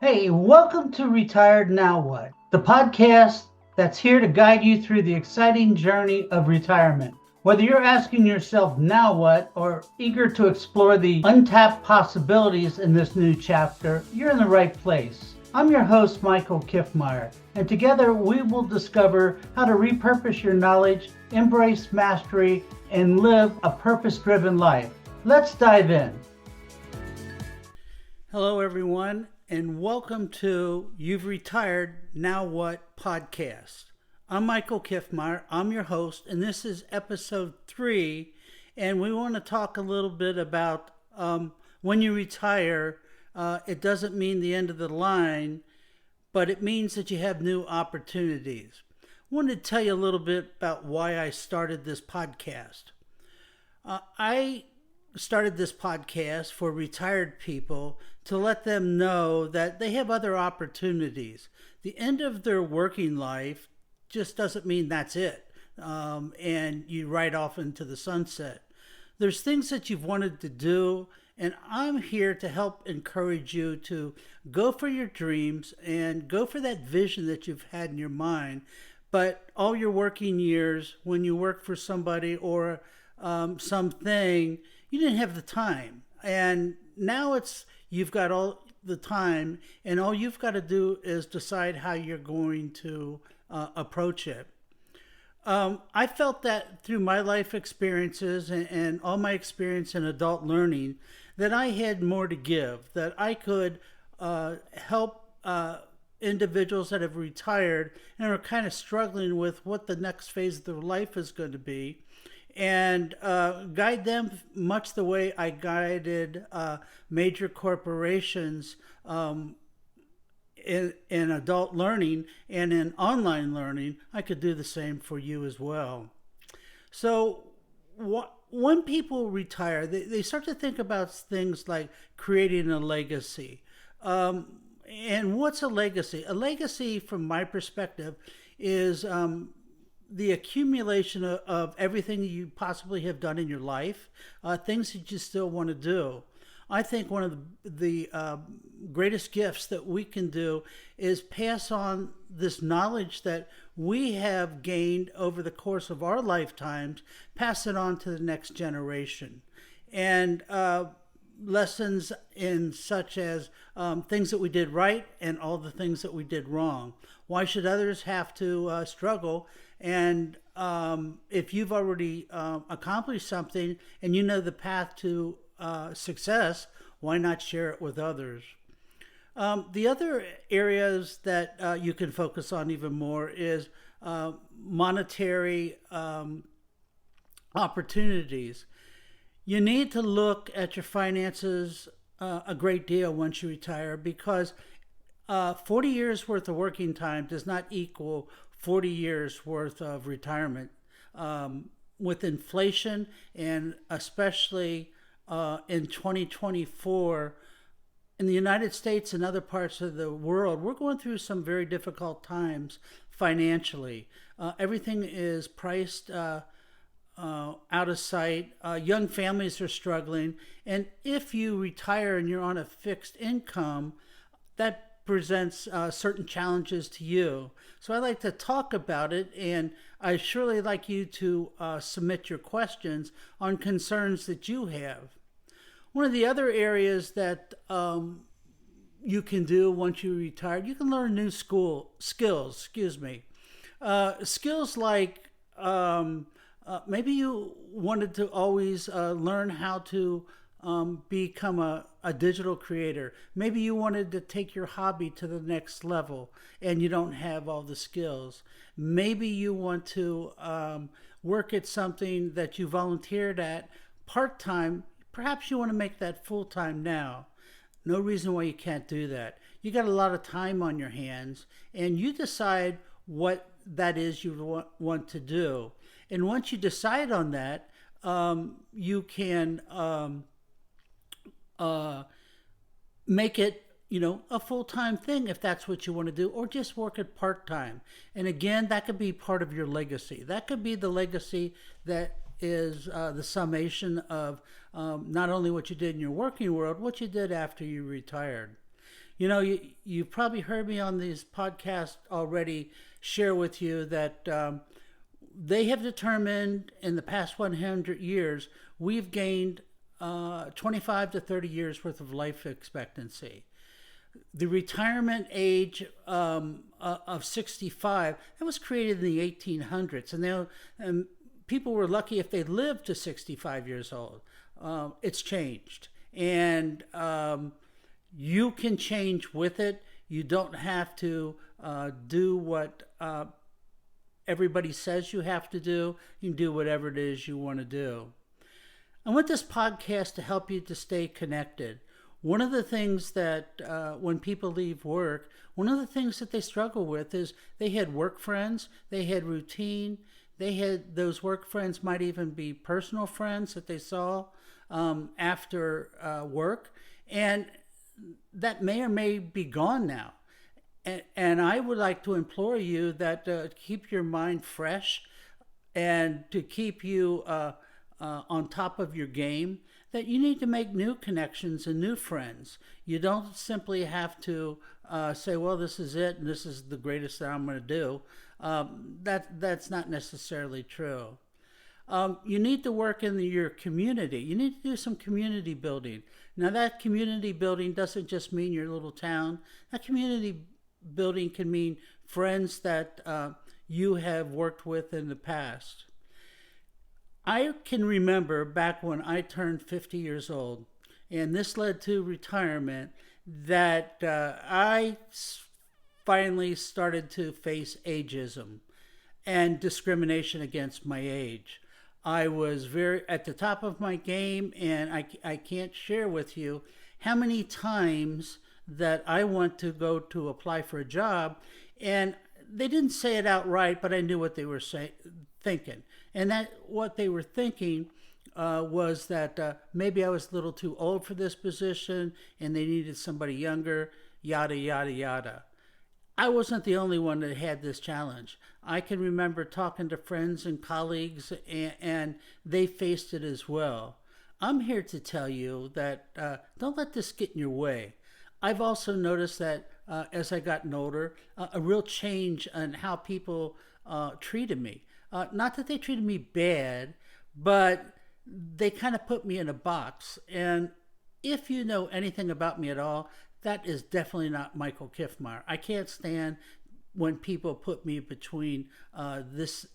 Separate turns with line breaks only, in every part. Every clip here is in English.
Hey, welcome to Retired Now What, the podcast that's here to guide you through the exciting journey of retirement. Whether you're asking yourself now what or eager to explore the untapped possibilities in this new chapter, you're in the right place. I'm your host, Michael Kiffmeyer, and together we will discover how to repurpose your knowledge, embrace mastery, and live a purpose driven life. Let's dive in. Hello, everyone, and welcome to You've Retired Now What podcast. I'm Michael Kiffmeyer. I'm your host, and this is episode 3. And we want to talk a little bit about when you retire, it doesn't mean the end of the line, but it means that you have new opportunities. I wanted to tell you a little bit about why I started this podcast. I started this podcast for retired people to let them know that they have other opportunities. The end of their working life just doesn't mean that's it, and you ride off into the sunset. There's things that you've wanted to do, and I'm here to help encourage you to go for your dreams and go for that vision that you've had in your mind. But all your working years, when you work for somebody or something, you didn't have the time. And now you've got all the time, and all you've got to do is decide how you're going to approach it. I felt that through my life experiences and all my experience in adult learning, that I had more to give, that I could help individuals that have retired and are kind of struggling with what the next phase of their life is going to be, and guide them much the way I guided major corporations in adult learning and in online learning. I could do the same for you as well. So, when people retire, they start to think about things like creating a legacy. And what's a legacy? A legacy, from my perspective, is the accumulation of everything you possibly have done in your life, things that you still want to do. I think one of the greatest gifts that we can do is pass on this knowledge that we have gained over the course of our lifetimes, pass it on to the next generation. And lessons in such as things that we did right and all the things that we did wrong. Why should others have to struggle? And if you've already accomplished something and you know the path to success, why not share it with others? The other areas that you can focus on even more is monetary opportunities. You need to look at your finances a great deal once you retire, because 40 years worth of working time does not equal 40 years worth of retirement. With inflation, and especially in 2024, in the United States and other parts of the world, we're going through some very difficult times financially. Everything is priced out of sight. Young families are struggling. And if you retire and you're on a fixed income, that presents certain challenges to you. So I like to talk about it, and I surely like you to submit your questions on concerns that you have. One of the other areas that you can do once you retire, you can learn new skills. Skills like maybe you wanted to always learn how to become a digital creator. Maybe you wanted to take your hobby to the next level and you don't have all the skills. Maybe you want to work at something that you volunteered at part time. Perhaps you want to make that full time now. No reason why you can't do that. You got a lot of time on your hands, and you decide what that is you want to do. And once you decide on that, you can make it, a full-time thing if that's what you want to do, or just work it part-time. And again, that could be part of your legacy. That could be the legacy that is the summation of not only what you did in your working world, what you did after you retired. You've probably heard me on these podcasts already share with you that they have determined in the past 100 years, we've gained 25 to 30 years worth of life expectancy. The retirement age of 65, that was created in the 1800s, and people were lucky if they lived to 65 years old. It's changed, and you can change with it. You don't have to do what everybody says you have to do. You can do whatever it is you want to do. I want this podcast to help you to stay connected. One of the things that when people leave work, one of the things that they struggle with is they had work friends, they had routine, those work friends might even be personal friends that they saw after work, and that may or may be gone now. And I would like to implore you that to keep your mind fresh and to keep you on top of your game, that you need to make new connections and new friends. You don't simply have to say, well, this is it and this is the greatest that I'm going to do. That's not necessarily true. You need to work in your community. You need to do some community building. Now, that community building doesn't just mean your little town. That community building can mean friends that you have worked with in the past. I can remember back when I turned 50 years old, and this led to retirement, that I finally started to face ageism and discrimination against my age. I was very at the top of my game, and I can't share with you how many times that I went to go to apply for a job, and they didn't say it outright, but I knew what they were thinking. And that what they were thinking was that maybe I was a little too old for this position and they needed somebody younger, yada, yada, yada. I wasn't the only one that had this challenge. I can remember talking to friends and colleagues, and they faced it as well. I'm here to tell you that don't let this get in your way. I've also noticed that as I gotten older, a real change in how people treated me. Not that they treated me bad, but they kind of put me in a box. And if you know anything about me at all, that is definitely not Michael Kiffmeyer. I can't stand when people put me between this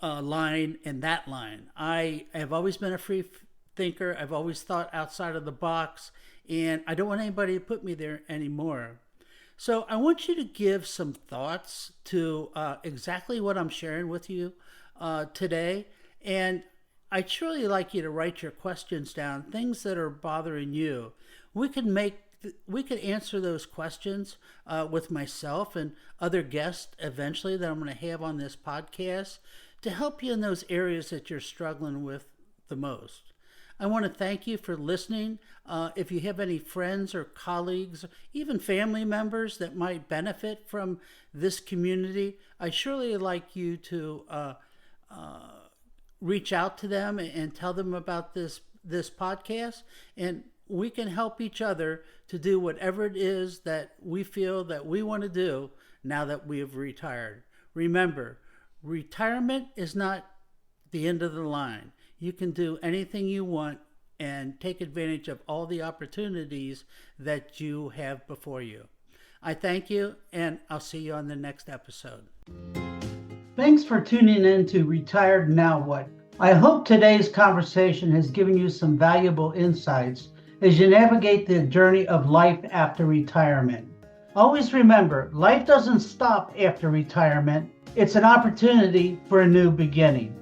line and that line. I have always been a free thinker. I've always thought outside of the box, and I don't want anybody to put me there anymore. So I want you to give some thoughts to exactly what I'm sharing with you today. And I'd truly like you to write your questions down, things that are bothering you. We could answer those questions with myself and other guests eventually that I'm going to have on this podcast to help you in those areas that you're struggling with the most. I want to thank you for listening. If you have any friends or colleagues, even family members that might benefit from this community, I'd surely like you to reach out to them and tell them about this podcast, and we can help each other to do whatever it is that we feel that we want to do now that we have retired. Remember, retirement is not the end of the line. You can do anything you want and take advantage of all the opportunities that you have before you. I thank you, and I'll see you on the next episode. Thanks for tuning in to Retired Now What. I hope today's conversation has given you some valuable insights as you navigate the journey of life after retirement. Always remember, life doesn't stop after retirement. It's an opportunity for a new beginning.